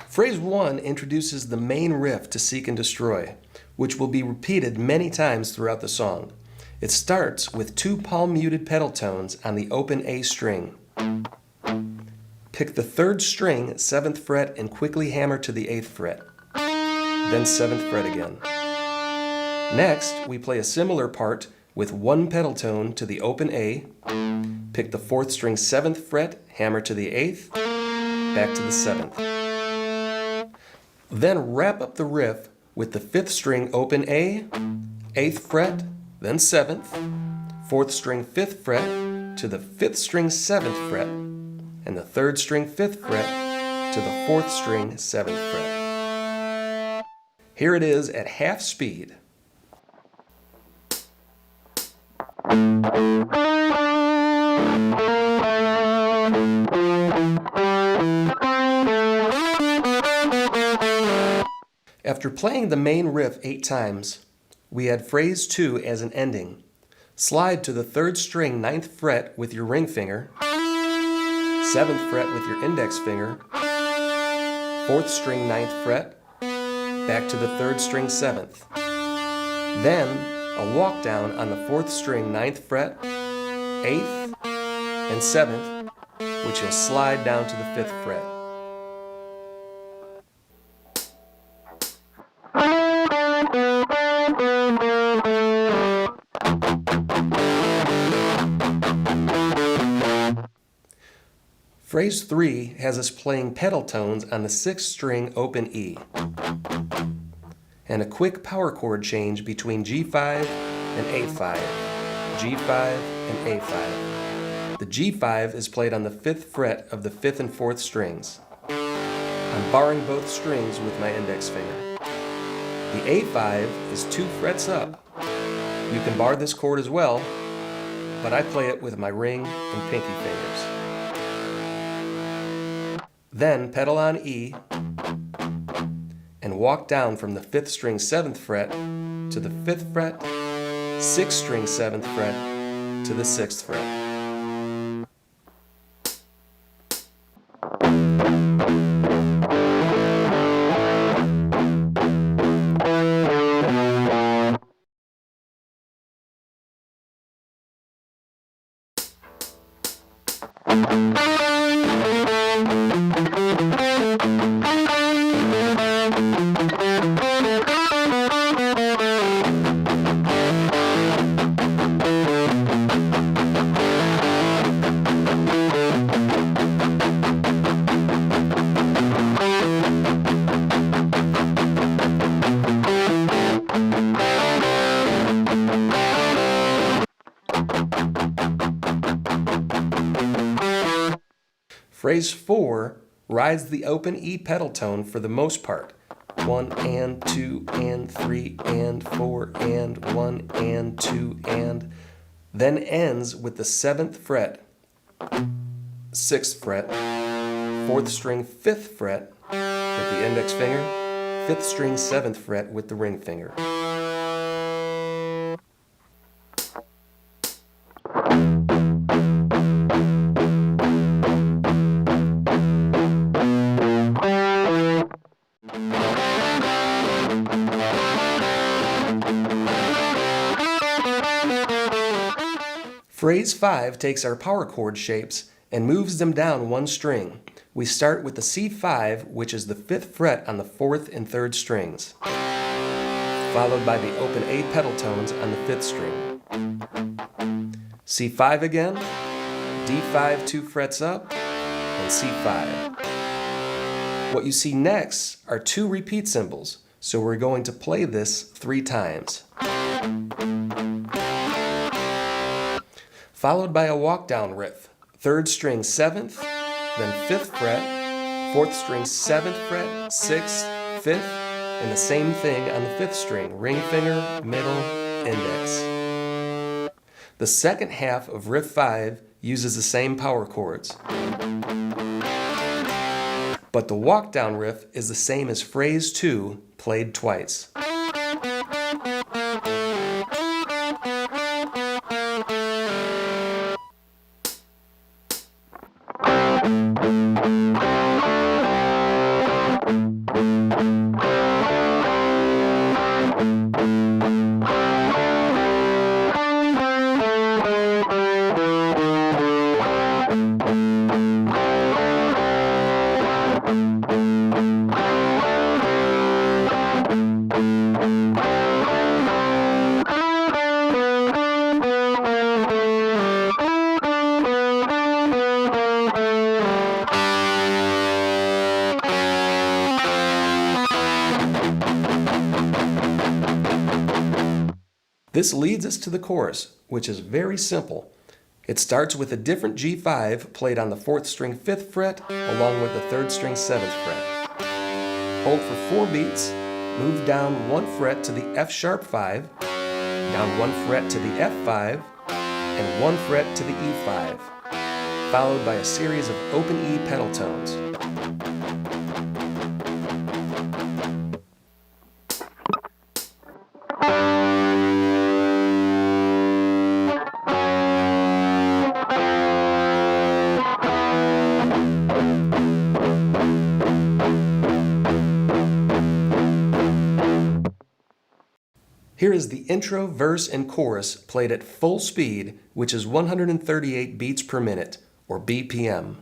Phrase 1 introduces the main riff to Seek and Destroy, which will be repeated many times throughout the song. It starts with 2 palm-muted pedal tones on the open A string. Pick the 3rd string, 7th fret, and quickly hammer to the 8th fret, then 7th fret again. Next, we play a similar part with 1 pedal tone to the open A, pick the 4th string, 7th fret, hammer to the 8th, back to the 7th. Then wrap up the riff with the 5th string open A, 8th fret, then 7th, 4th string 5th fret to the 5th string 7th fret, and the 3rd string 5th fret to the 4th string 7th fret. Here it is at half speed. After playing the main riff 8 times, we add phrase 2 as an ending. Slide to the 3rd string 9th fret with your ring finger, 7th fret with your index finger, 4th string 9th fret, back to the 3rd string 7th. Then a walk down on the 4th string 9th fret, 8th, and 7th, which you'll slide down to the 5th fret. Phrase 3 has us playing pedal tones on the 6th string open E, and a quick power chord change between G5 and A5, G5 and A5. The G5 is played on the 5th fret of the 5th and 4th strings. I'm barring both strings with my index finger. The A5 is 2 frets up. You can bar this chord as well, but I play it with my ring and pinky fingers. Then pedal on E and walk down from the 5th string 7th fret to the 5th fret, 6th string 7th fret to the 6th fret. Phrase 4 rides the open E pedal tone for the most part. 1 and 2 and 3 and 4 and 1 and 2 and, then ends with the 7th fret, 6th fret, 4th string 5th fret with the index finger, 5th string 7th fret with the ring finger. Phrase 5 takes our power chord shapes and moves them down 1 string. We start with the C5, which is the 5th fret on the 4th and 3rd strings, followed by the open A pedal tones on the 5th string. C5 again, D5 2 frets up, and C5. What you see next are 2 repeat cymbals, so we're going to play this 3 times. Followed by a walk down riff, 3rd string 7th, then 5th fret, 4th string 7th fret, 6th, 5th, and the same thing on the 5th string, ring finger, middle, index. The second half of riff 5 uses the same power chords, but the walk down riff is the same as phrase 2, played twice. This leads us to the chorus, which is very simple. It starts with a different G5 played on the 4th string 5th fret along with the 3rd string 7th fret. Hold for 4 beats, move down 1 fret to the F sharp 5, down 1 fret to the F5, and 1 fret to the E5, followed by a series of open E pedal tones. Here is the intro, verse, and chorus played at full speed, which is 138 beats per minute, or BPM.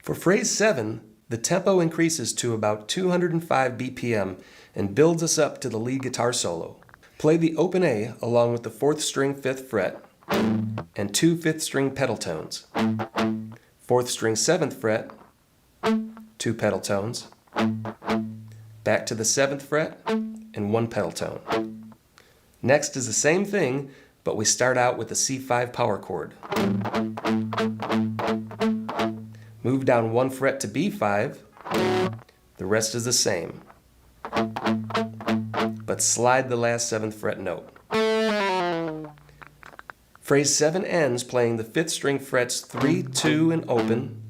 For phrase 7, the tempo increases to about 205 BPM and builds us up to the lead guitar solo. Play the open A along with the 4th string 5th fret and 2 5th string pedal tones. 4th string 7th fret, 2 pedal tones, back to the 7th fret, and 1 pedal tone. Next is the same thing, but we start out with the C5 power chord. Move down 1 fret to B5, the rest is the same, but slide the last 7th fret note. Phrase 7 ends playing the 5th string frets 3, 2, and open,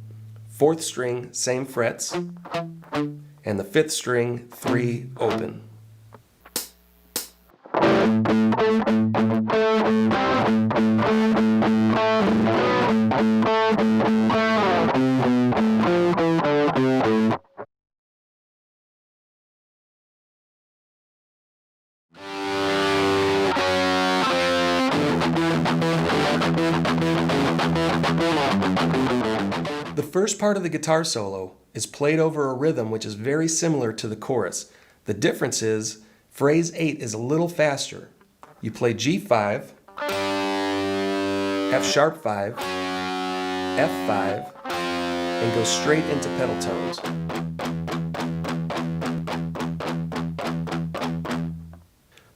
4th string same frets, and the 5th string 3, open. The first part of the guitar solo is played over a rhythm which is very similar to the chorus. The difference is phrase 8 is a little faster. You play G5, F sharp 5, F5, and go straight into pedal tones.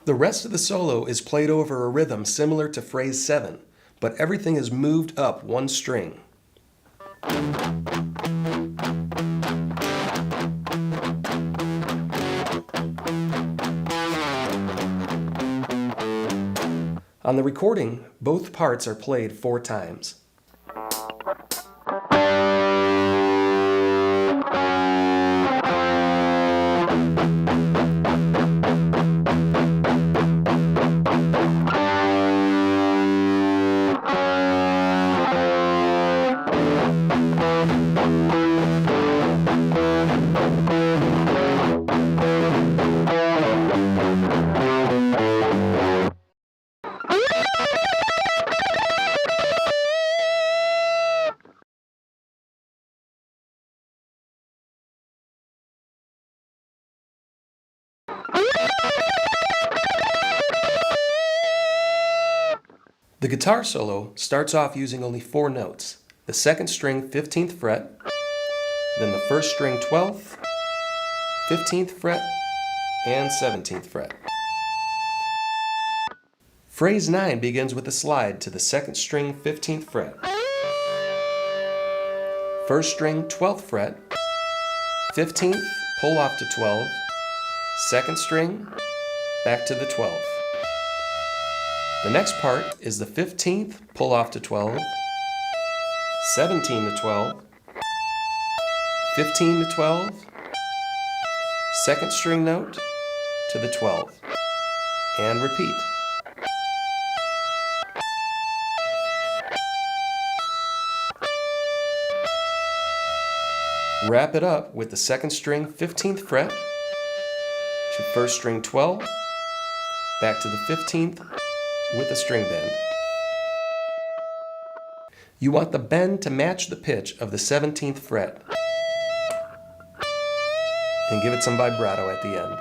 The rest of the solo is played over a rhythm similar to phrase 7, but everything is moved up 1 string. On the recording, both parts are played 4 times. The guitar solo starts off using only 4 notes. The second string 15th fret, then the first string 12th, 15th fret, and 17th fret. Phrase 9 begins with a slide to the second string 15th fret, first string 12th fret, 15th, pull off to 12, second string, back to the 12th. The next part is the 15th, pull off to 12, 17 to 12, 15 to 12, second string note to the 12th, and repeat. Wrap it up with the second string 15th fret to first string 12, back to the 15th with a string bend. You want the bend to match the pitch of the 17th fret and give it some vibrato at the end.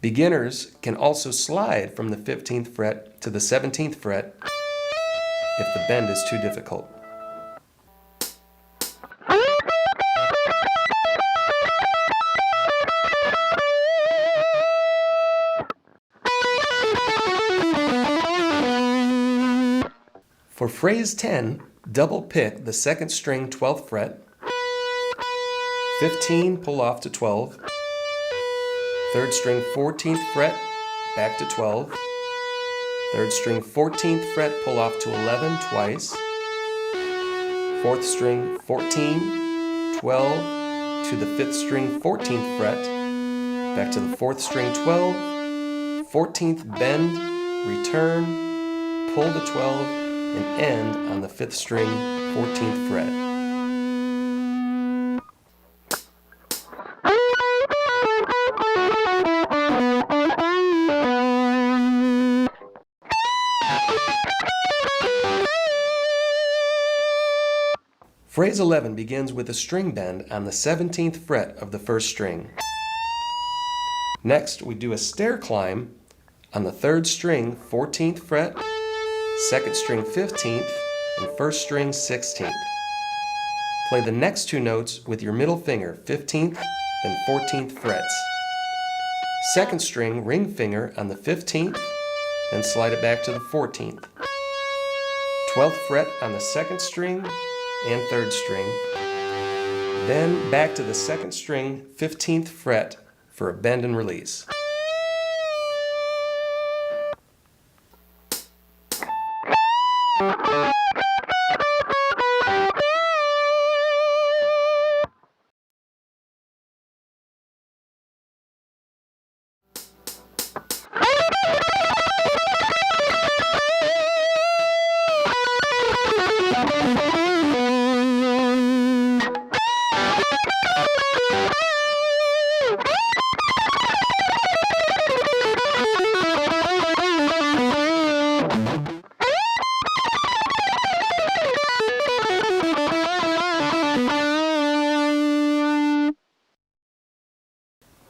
Beginners can also slide from the 15th fret to the 17th fret if the bend is too difficult. For phrase 10, double pick the second string 12th fret, 15 pull off to 12, third string 14th fret, back to 12, third string 14th fret, pull off to 11 twice, fourth string 14, 12 to the fifth string 14th fret, back to the fourth string 12, 14th bend, return, pull to 12, and end on the fifth string 14th fret. Phrase 11 begins with a string bend on the 17th fret of the first string. Next, we do a stair climb on the third string 14th fret, second string 15th, and first string 16th. Play the next 2 notes with your middle finger, 15th, then 14th frets. Second string ring finger on the 15th, then slide it back to the 14th. 12th fret on the second string and third string. Then back to the second string, 15th fret for a bend and release.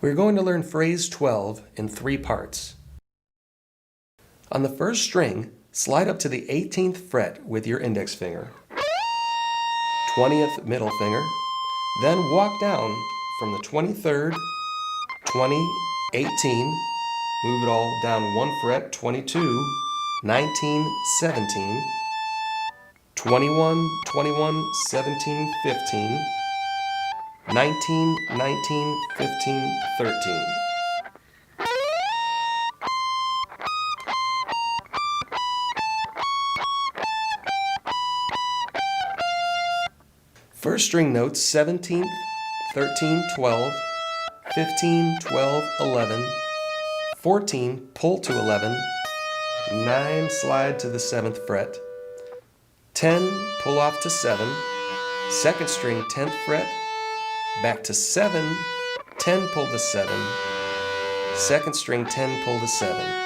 We're going to learn phrase 12 in 3 parts. On the first string, slide up to the 18th fret with your index finger, 20th middle finger, then walk down from the 23rd, 20, 18, move it all down 1 fret, 22, 19, 17, 21, 21, 17, 15, 19, 19, 15, 13. First string notes 17th, 13, 12, 15, 12, 11, 14, pull to 11, 9, slide to the 7th fret, 10, pull off to 7, second string 10th fret, back to 7, 10 pull to 7, second string 10 pull to 7.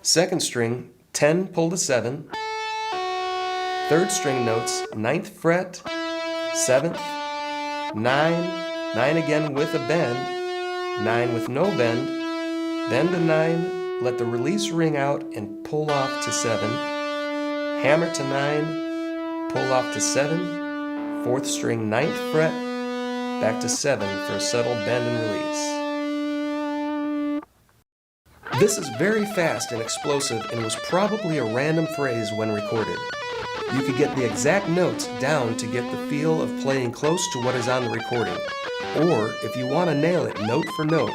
Second string 10 pull to 7, third string notes 9th fret, 7th, 9, 9 again with a bend, 9 with no bend, bend to 9, let the release ring out and pull off to 7, hammer to 9, pull off to 7, 4th string 9th fret, back to 7 for a subtle bend and release. This is very fast and explosive and was probably a random phrase when recorded. You could get the exact notes down to get the feel of playing close to what is on the recording. Or, if you want to nail it note for note,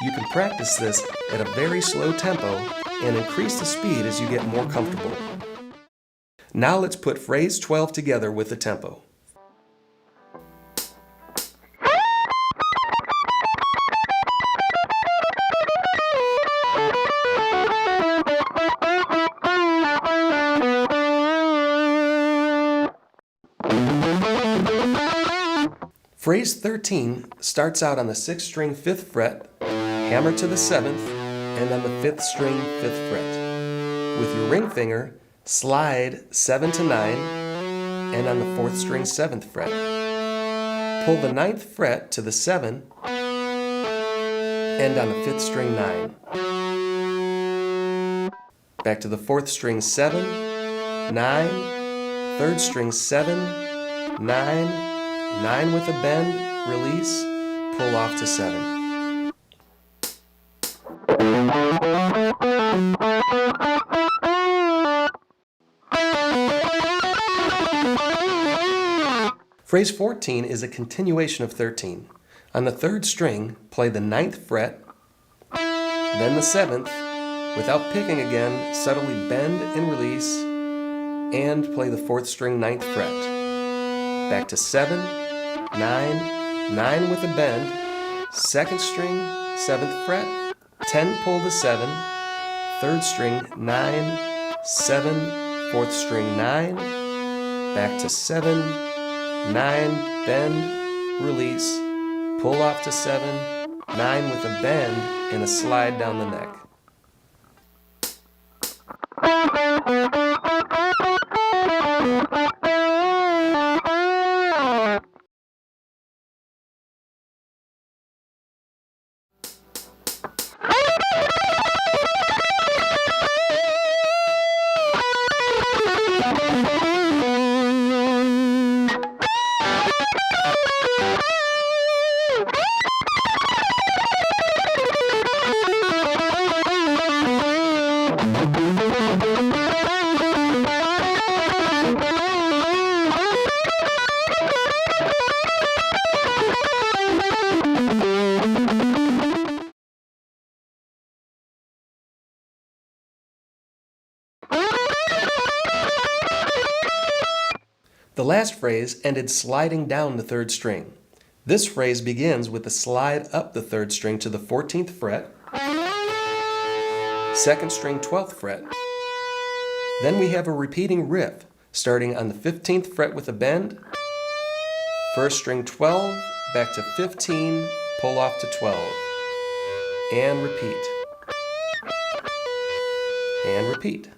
you can practice this at a very slow tempo and increase the speed as you get more comfortable. Now let's put phrase 12 together with the tempo. Phrase 13 starts out on the 6th string 5th fret, hammer to the 7th, and on the 5th string 5th fret. With your ring finger, slide 7 to 9, and on the 4th string 7th fret. Pull the 9th fret to the 7, and on the 5th string 9. Back to the 4th string 7, 9, 3rd string 7, 9, 9 with a bend, release, pull off to 7. Phrase 14 is a continuation of 13. On the 3rd string, play the 9th fret, then the 7th, without picking again, subtly bend and release, and play the 4th string 9th fret. Back to 7, 9, 9 with a bend, 2nd string, 7th fret, 10 pull to 7, 3rd string, 9, 7, 4th string, 9, back to 7, 9, bend, release, pull off to 7, 9 with a bend, and a slide down the neck. The last phrase ended sliding down the 3rd string. This phrase begins with the slide up the 3rd string to the 14th fret, 2nd string 12th fret. Then we have a repeating riff starting on the 15th fret with a bend, 1st string 12, back to 15, pull off to 12, and repeat, and repeat.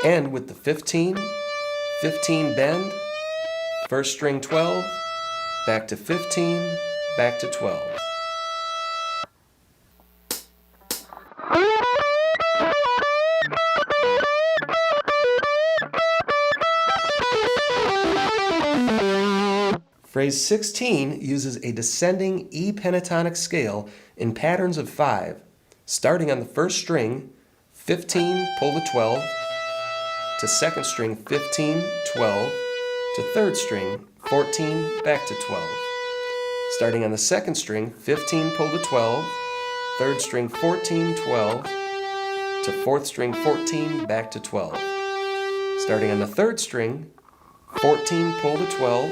And with the 15, 15 bend, 1st string 12, back to 15, back to 12. Phrase 16 uses a descending E pentatonic scale in patterns of 5, starting on the 1st string, 15, pull to 12, to 2nd string 15, 12, to 3rd string 14, back to 12. Starting on the 2nd string 15, pull to 12, 3rd string 14, 12, to 4th string 14, back to 12. Starting on the 3rd string 14, pull to 12,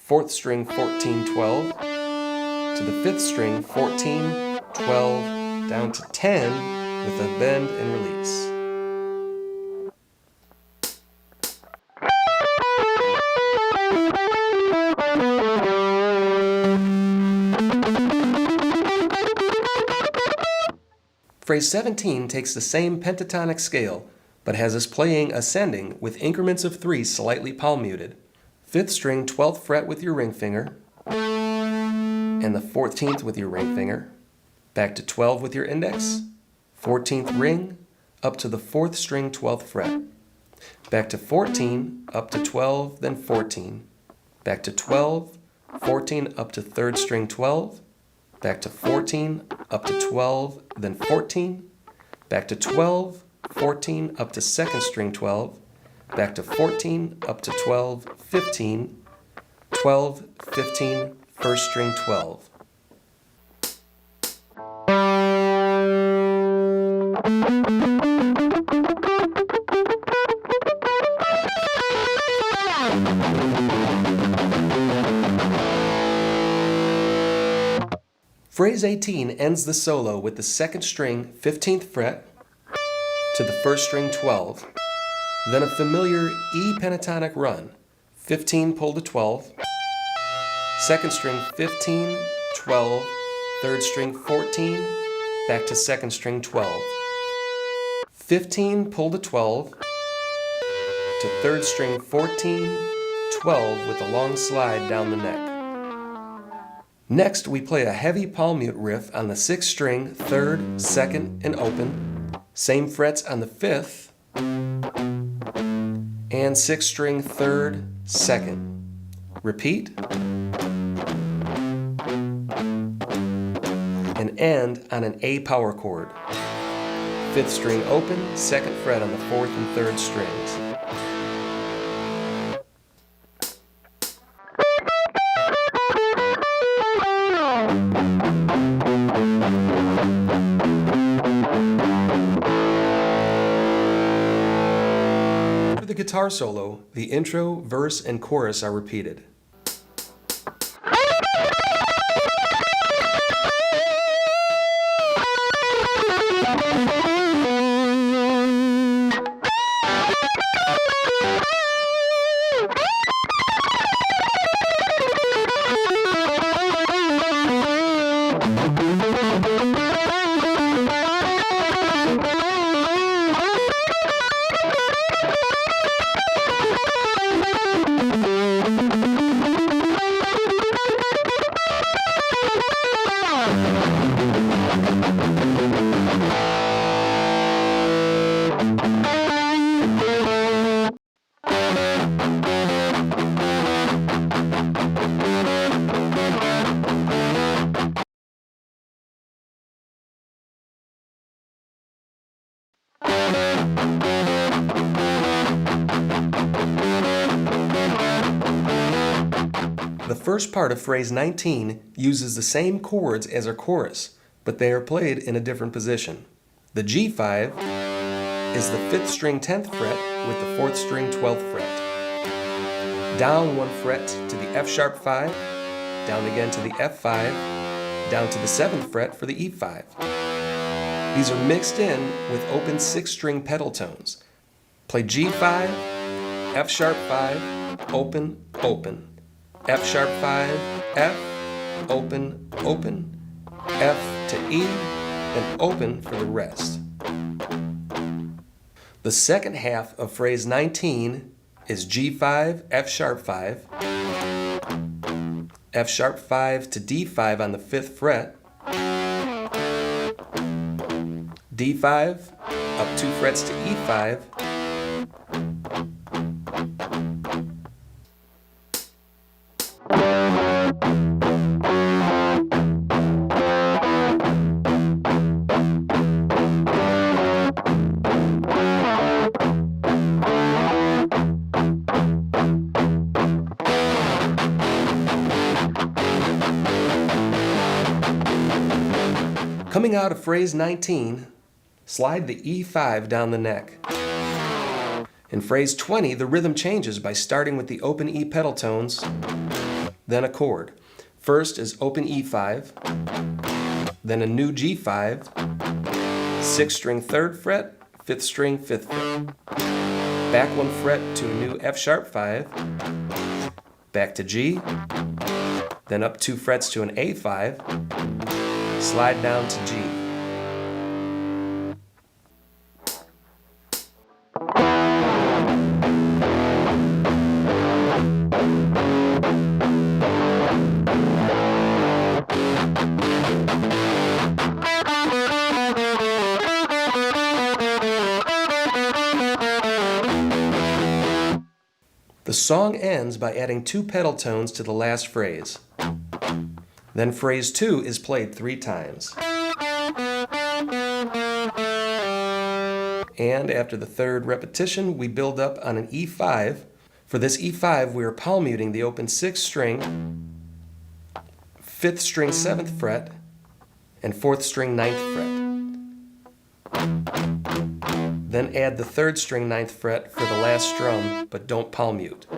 4th string 14, 12, to the 5th string 14, 12, down to 10 with a bend and release. Phrase 17 takes the same pentatonic scale, but has us playing ascending with increments of 3 slightly palm muted. 5th string 12th fret with your ring finger, and the 14th with your ring finger, back to 12 with your index, 14th ring, up to the 4th string 12th fret, back to 14, up to 12, then 14, back to 12, 14 up to 3rd string 12, back to 14, up to 12, then 14, back to 12, 14 up to 2nd string 12, back to 14, up to 12, 15, 12, 15, 1st string 12. Phrase 18 ends the solo with the 2nd string 15th fret to the 1st string 12, then a familiar E pentatonic run, 15 pull to 12, 2nd string 15, 12, 3rd string 14, back to 2nd string 12, 15 pull to 12, to 3rd string 14, 12 with a long slide down the neck. Next, we play a heavy palm mute riff on the 6th string, 3rd, 2nd, and open, same frets on the 5th, and 6th string, 3rd, 2nd. Repeat, and end on an A power chord. 5th string open, 2nd fret on the 4th and 3rd strings. For the guitar solo, the intro, verse, and chorus are repeated. The first part of phrase 19 uses the same chords as our chorus, but they are played in a different position. The G5 is the 5th string 10th fret with the 4th string 12th fret. Down 1 fret to the F sharp 5, down again to the F5, down to the 7th fret for the E5. These are mixed in with open 6th string pedal tones. Play G5, F sharp 5, open, open. F sharp 5, F, open, open, F to E, and open for the rest. The second half of phrase 19 is G5, F sharp 5, F sharp 5 to D5 on the 5th fret, D5, up 2 frets to E5, Coming out of phrase 19, slide the E5 down the neck. In phrase 20, the rhythm changes by starting with the open E pedal tones, then a chord. First is open E5, then a new G5, 6th string 3rd fret, 5th string 5th fret. Back 1 fret to a new F sharp 5, back to G, then up 2 frets to an A5, slide down to G. The song ends by adding 2 pedal tones to the last phrase. Then phrase 2 is played 3 times. And after the 3rd repetition, we build up on an E5. For this E5, we are palm muting the open 6th string, 5th string 7th fret, and 4th string 9th fret. Then add the 3rd string 9th fret for the last strum, but don't palm mute.